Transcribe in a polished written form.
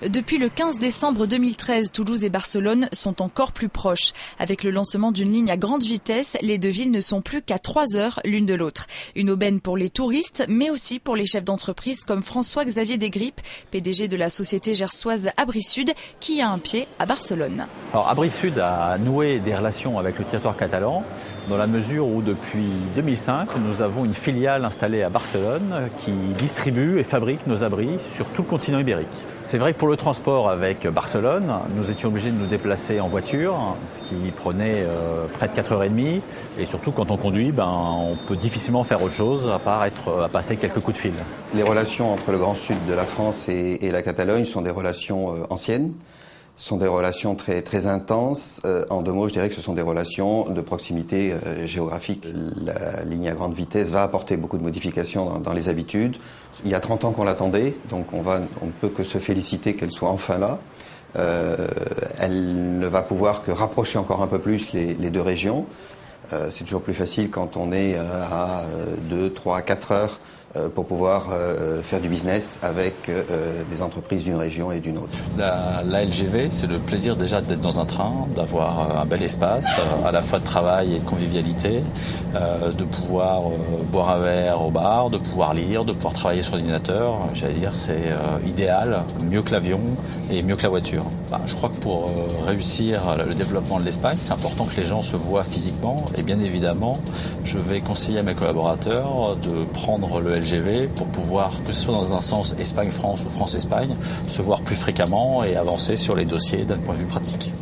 Depuis le 15 décembre 2013, Toulouse et Barcelone sont encore plus proches. Avec le lancement d'une ligne à grande vitesse, les deux villes ne sont plus qu'à 3 heures l'une de l'autre. Une aubaine pour les touristes, mais aussi pour les chefs d'entreprise comme François-Xavier Desgrippes, PDG de la société gersoise Abri Sud, qui a un pied à Barcelone. Alors Abri Sud a noué des relations avec le territoire catalan dans la mesure où depuis 2005, nous avons une filiale installée à Barcelone qui distribue et fabrique nos abris sur tout le continent ibérique. C'est vrai que pour le transport avec Barcelone, nous étions obligés de nous déplacer en voiture, ce qui prenait près de 4h30. Et surtout, quand on conduit, on peut difficilement faire autre chose à part à passer quelques coups de fil. Les relations entre le Grand Sud de la France et la Catalogne sont des relations anciennes. Ce sont des relations très, très intenses. En deux mots, je dirais que ce sont des relations de proximité géographique. La ligne à grande vitesse va apporter beaucoup de modifications dans les habitudes. Il y a 30 ans qu'on l'attendait, donc on ne peut que se féliciter qu'elle soit enfin là. Elle ne va pouvoir que rapprocher encore un peu plus les deux régions. C'est toujours plus facile quand on est à 2, 3, 4 heures pour pouvoir faire du business avec des entreprises d'une région et d'une autre. La LGV, c'est le plaisir déjà d'être dans un train, d'avoir un bel espace, à la fois de travail et de convivialité, de pouvoir boire un verre au bar, de pouvoir lire, de pouvoir travailler sur l'ordinateur. J'allais dire, c'est idéal, mieux que l'avion et mieux que la voiture. Je crois que pour réussir le développement de l'Espagne, c'est important que les gens se voient physiquement. Et bien évidemment, je vais conseiller à mes collaborateurs de prendre le LGV pour pouvoir, que ce soit dans un sens Espagne-France ou France-Espagne, se voir plus fréquemment et avancer sur les dossiers d'un point de vue pratique.